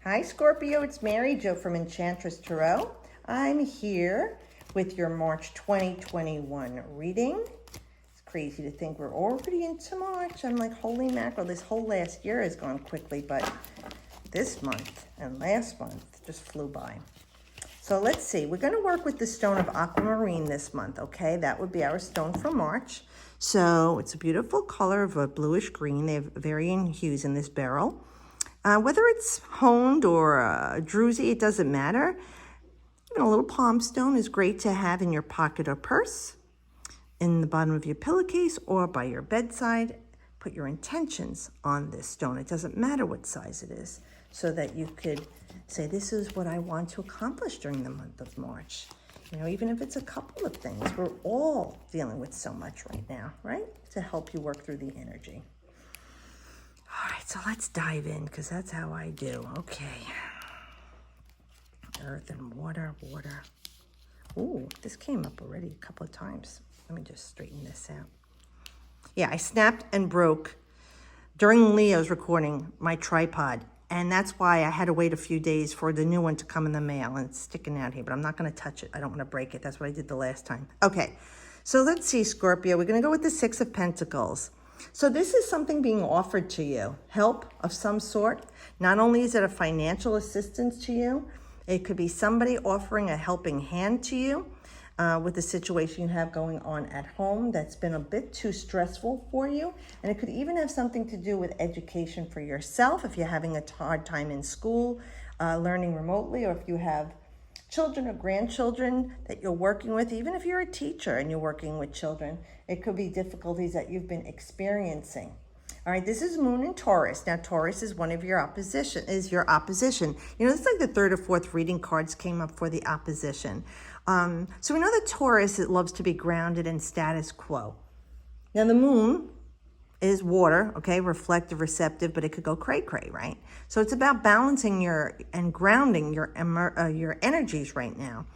Hi Scorpio, it's Mary Jo from Enchantress Tarot. I'm here with your March 2021 reading. It's crazy to think we're already into March. I'm like, holy mackerel, this whole last year has gone quickly, but this month and last month just flew by. So let's see, we're going to work with the stone of Aquamarine this month, okay? That would be our stone for March. So it's a beautiful color of a bluish green. They have varying hues in this barrel. Whether it's honed or druzy, it doesn't matter. Even a little palm stone is great to have in your pocket or purse, in the bottom of your pillowcase, or by your bedside. Put your intentions on this stone. It doesn't matter what size it is, so that you could say, this is what I want to accomplish during the month of March. You know, even if it's a couple of things, we're all dealing with so much right now, right? To help you work through the energy. All right, so let's dive in, because that's how I do. Okay. Earth and water, water. Ooh, this came up already a couple of times. Let me just straighten this out. Yeah, I snapped and broke during Leo's recording my tripod, and that's why I had to wait a few days for the new one to come in the mail, and it's sticking out here, but I'm not going to touch it. I don't want to break it. That's what I did the last time. Okay, so let's see, Scorpio. We're going to go with the Six of Pentacles. So this is something being offered to you, help of some sort. Not only is it a financial assistance to you, it could be somebody offering a helping hand to you with the situation you have going on at home that's been a bit too stressful for you. And it could even have something to do with education for yourself if you're having a hard time in school, learning remotely, or if you have children or grandchildren that you're working with. Even if you're a teacher and you're working with children, it could be difficulties that you've been experiencing. All right, this is Moon in Taurus. Now, Taurus is one of your opposition, You know, it's like the third or fourth reading cards came up for the opposition. So we know that Taurus, it loves to be grounded in status quo. Now, the moon is water, okay, reflective, receptive, but it could go cray-cray, right? So it's about balancing and grounding your energies right now.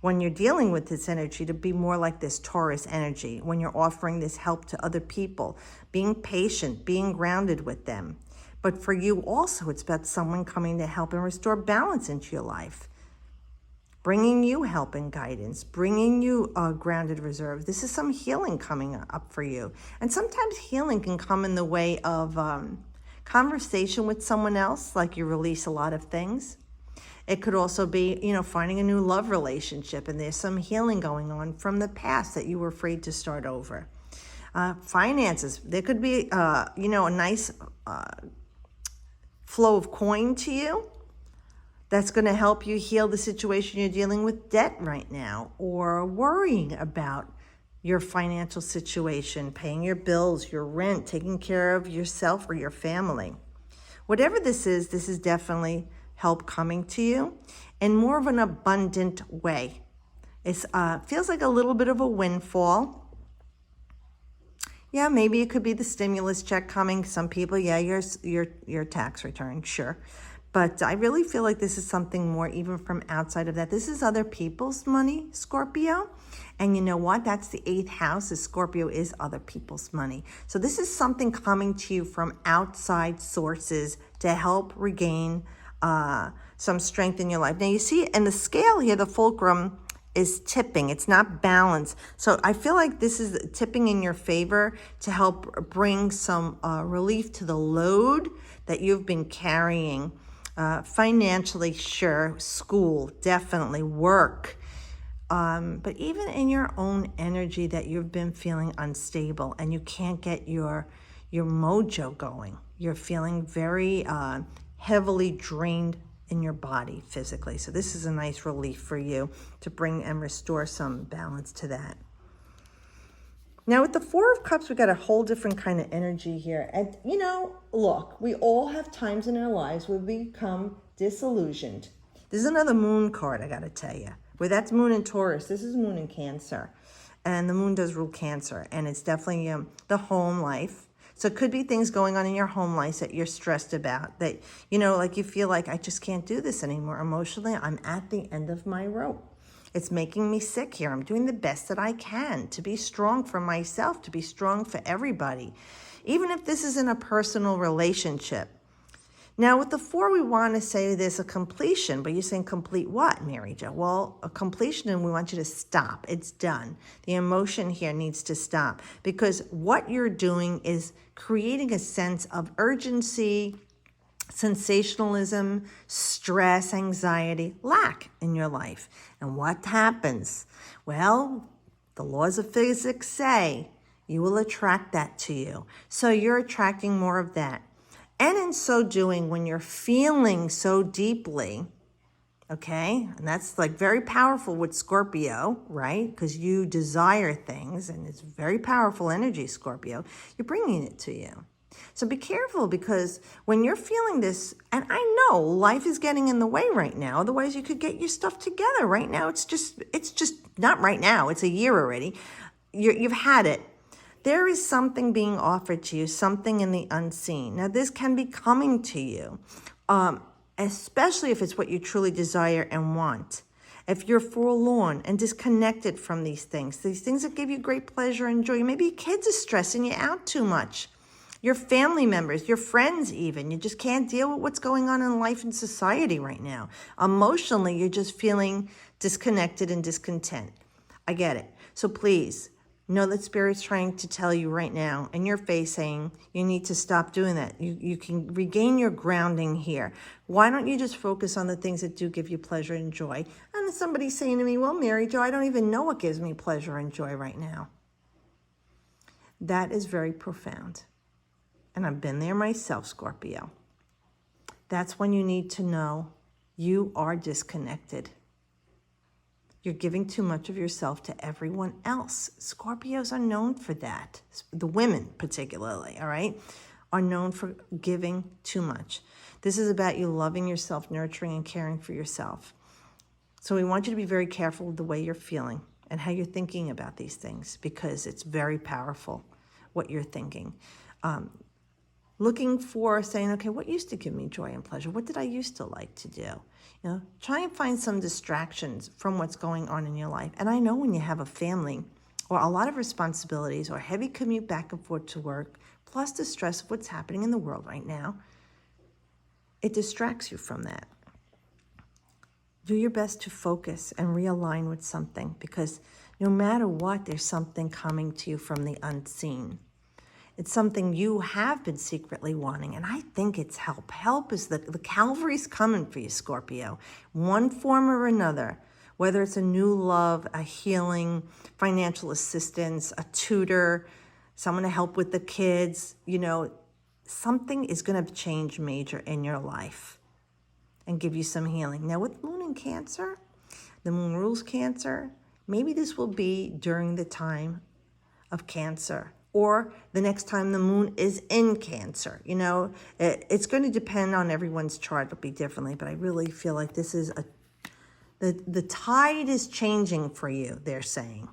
When you're dealing with this energy, to be more like this Taurus energy, when you're offering this help to other people, being patient, being grounded with them. But for you also, it's about someone coming to help and restore balance into your life, bringing you help and guidance, bringing you a grounded reserve. This is some healing coming up for you. And sometimes healing can come in the way of conversation with someone else, like you release a lot of things. It could also be, you know, finding a new love relationship, and there's some healing going on from the past that you were afraid to start over. Finances, there could be, you know, a nice flow of coin to you that's going to help you heal the situation you're dealing with, debt right now, or worrying about your financial situation, paying your bills, your rent, taking care of yourself or your family. Whatever this is definitely help coming to you in more of an abundant way. It feels like a little bit of a windfall. Yeah, maybe it could be the stimulus check coming. Some people, yeah, your tax return, sure. But I really feel like this is something more even from outside of that. This is other people's money, Scorpio. And you know what? That's the 8th house. Scorpio is other people's money. So this is something coming to you from outside sources to help regain some strength in your life. Now you see in the scale here, the fulcrum is tipping. It's not balanced. So I feel like this is tipping in your favor to help bring some relief to the load that you've been carrying. Financially, sure. School, definitely. Work. But even in your own energy that you've been feeling unstable and you can't get your mojo going. You're feeling very heavily drained in your body physically. So this is a nice relief for you to bring and restore some balance to that. Now with the Four of Cups, we got a whole different kind of energy here. And you know, look, we all have times in our lives where we become disillusioned. This is another moon card, I got to tell you. Where that's Moon in Taurus. This is Moon in Cancer. And the moon does rule Cancer. And it's definitely the home life. So it could be things going on in your home life that you're stressed about, that, you know, like you feel like, I just can't do this anymore. Emotionally, I'm at the end of my rope. It's making me sick here. I'm doing the best that I can to be strong for myself, to be strong for everybody. Even if this is in a personal relationship, Now, with the 4, we want to say there's a completion, but you're saying complete what, Mary Jo? Well, a completion, and we want you to stop. It's done. The emotion here needs to stop, because what you're doing is creating a sense of urgency, sensationalism, stress, anxiety, lack in your life. And what happens? Well, the laws of physics say you will attract that to you. So you're attracting more of that. And in so doing, when you're feeling so deeply, okay, and that's like very powerful with Scorpio, right? Because you desire things, and it's very powerful energy, Scorpio. You're bringing it to you. So be careful, because when you're feeling this, and I know life is getting in the way right now, otherwise you could get your stuff together. Right now, it's just not right now. It's a year already. You've had it. There is something being offered to you, something in the unseen. Now, this can be coming to you, especially if it's what you truly desire and want. If you're forlorn and disconnected from these things that give you great pleasure and joy. Maybe your kids are stressing you out too much. Your family members, your friends even. You just can't deal with what's going on in life and society right now. Emotionally, you're just feeling disconnected and discontent. I get it. So please, know that Spirit's trying to tell you right now, and your face saying you need to stop doing that. You can regain your grounding here. Why don't you just focus on the things that do give you pleasure and joy? And somebody's saying to me, well, Mary Jo, I don't even know what gives me pleasure and joy right now. That is very profound. And I've been there myself, Scorpio. That's when you need to know you are disconnected. You're giving too much of yourself to everyone else. Scorpios are known for that. The women particularly, all right, are known for giving too much. This is about you loving yourself, nurturing and caring for yourself. So we want you to be very careful with the way you're feeling and how you're thinking about these things, because it's very powerful what you're thinking. Looking for saying, okay, what used to give me joy and pleasure? What did I used to like to do? You know, try and find some distractions from what's going on in your life. And I know when you have a family or a lot of responsibilities or a heavy commute back and forth to work, plus the stress of what's happening in the world right now, it distracts you from that. Do your best to focus and realign with something, because no matter what, there's something coming to you from the unseen. It's something you have been secretly wanting, and I think it's help. Help is the Calvary's coming for you, Scorpio, one form or another, whether it's a new love, a healing, financial assistance, a tutor, someone to help with the kids. You know, something is going to change major in your life and give you some healing. Now, with Moon in Cancer, the Moon rules Cancer, maybe this will be during the time of Cancer, or the next time the moon is in Cancer. You know, it's going to depend on everyone's chart. It'll be differently, but I really feel like this is the tide is changing for you, they're saying.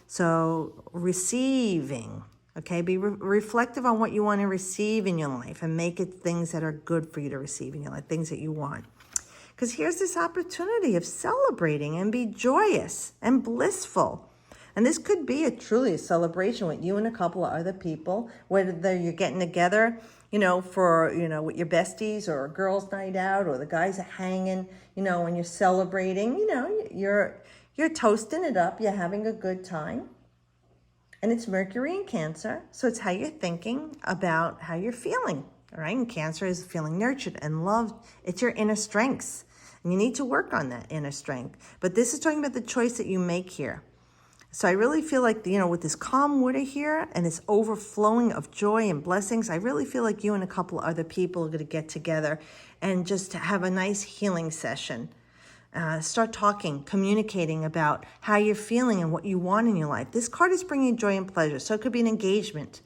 So receiving, okay, be reflective on what you want to receive in your life and make it things that are good for you to receive in your life, things that you want. Because here's this opportunity of celebrating and be joyous and blissful. And this could be truly a celebration with you and a couple of other people, whether you're getting together, you know, for, you know, with your besties, or a girls' night out, or the guys are hanging, you know, when you're celebrating, you know, you're toasting it up, you're having a good time. And it's Mercury in Cancer, so it's how you're thinking about how you're feeling, all right? And Cancer is feeling nurtured and loved. It's your inner strengths, and you need to work on that inner strength. But this is talking about the choice that you make here. So I really feel like, you know, with this calm water here and this overflowing of joy and blessings, I really feel like you and a couple of other people are going to get together and just have a nice healing session. Start talking, communicating about how you're feeling and what you want in your life. This card is bringing joy and pleasure. So it could be an engagement,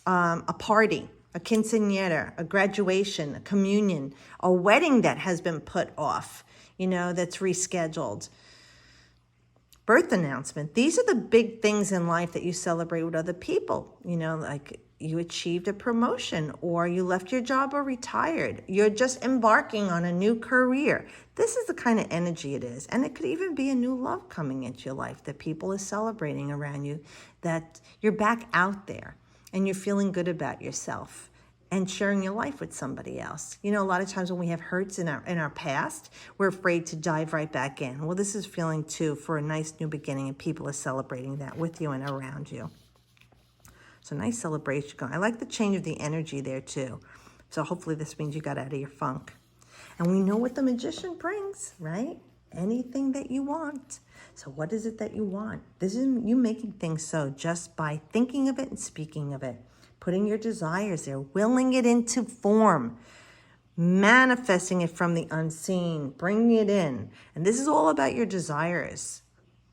a party, a quinceañera, a graduation, a communion, a wedding that has been put off, you know, that's rescheduled. Birth announcement. These are the big things in life that you celebrate with other people. You know, like you achieved a promotion, or you left your job or retired. You're just embarking on a new career. This is the kind of energy it is. And it could even be a new love coming into your life that people are celebrating around you, that you're back out there and you're feeling good about yourself. and sharing your life with somebody else. You know, a lot of times when we have hurts in our past, we're afraid to dive right back in. Well, this is feeling too for a nice new beginning, and people are celebrating that with you and around you. So nice celebration going. I like the change of the energy there too. So hopefully this means you got out of your funk. And we know what the Magician brings, right? Anything that you want. So what is it that you want? This is you making things so just by thinking of it and speaking of it. Putting your desires there, willing it into form, manifesting it from the unseen, bringing it in. And this is all about your desires.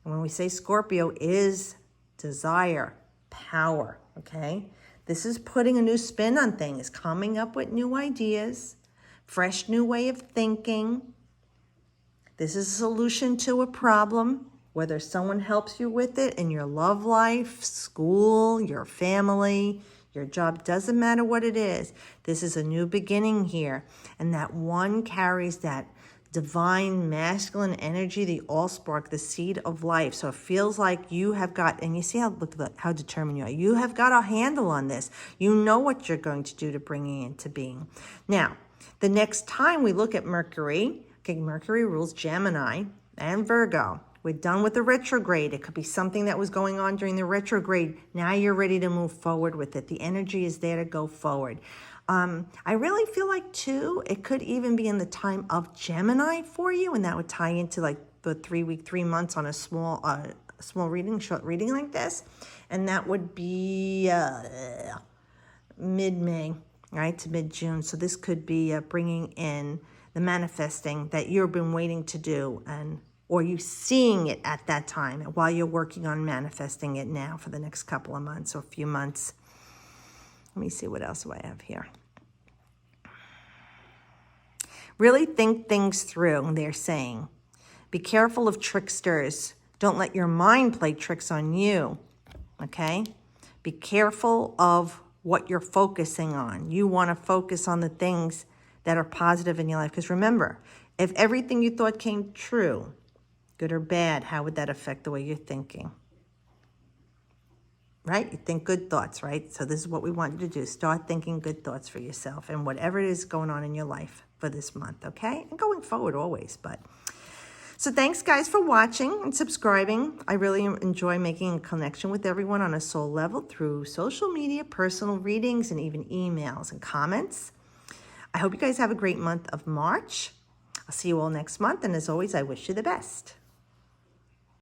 And when we say Scorpio is desire, power, okay? This is putting a new spin on things, coming up with new ideas, fresh new way of thinking. This is a solution to a problem, whether someone helps you with it in your love life, school, your family, your job, doesn't matter what it is. This is a new beginning here. And that one carries that divine masculine energy, the allspark, the seed of life. So it feels like you have got, and you see how determined you are. You have got a handle on this. You know what you're going to do to bring it into being. Now, the next time we look at Mercury, okay, Mercury rules Gemini and Virgo. We're done with the retrograde. It could be something that was going on during the retrograde. Now you're ready to move forward with it. The energy is there to go forward. I really feel like, too, it could even be in the time of Gemini for you, and that would tie into like the 3 months on a small reading, short reading like this. And that would be mid-May, right, to mid-June. So this could be bringing in the manifesting that you've been waiting to do, or you seeing it at that time while you're working on manifesting it now for the next couple of months or a few months. Let me see what else do I have here. Really think things through, they're saying. Be careful of tricksters. Don't let your mind play tricks on you, okay? Be careful of what you're focusing on. You want to focus on the things that are positive in your life. Because remember, if everything you thought came true, good or bad, how would that affect the way you're thinking? Right? You think good thoughts, right? So this is what we want you to do. Start thinking good thoughts for yourself and whatever it is going on in your life for this month, okay? And going forward always, but... So thanks, guys, for watching and subscribing. I really enjoy making a connection with everyone on a soul level through social media, personal readings, and even emails and comments. I hope you guys have a great month of March. I'll see you all next month, and as always, I wish you the best.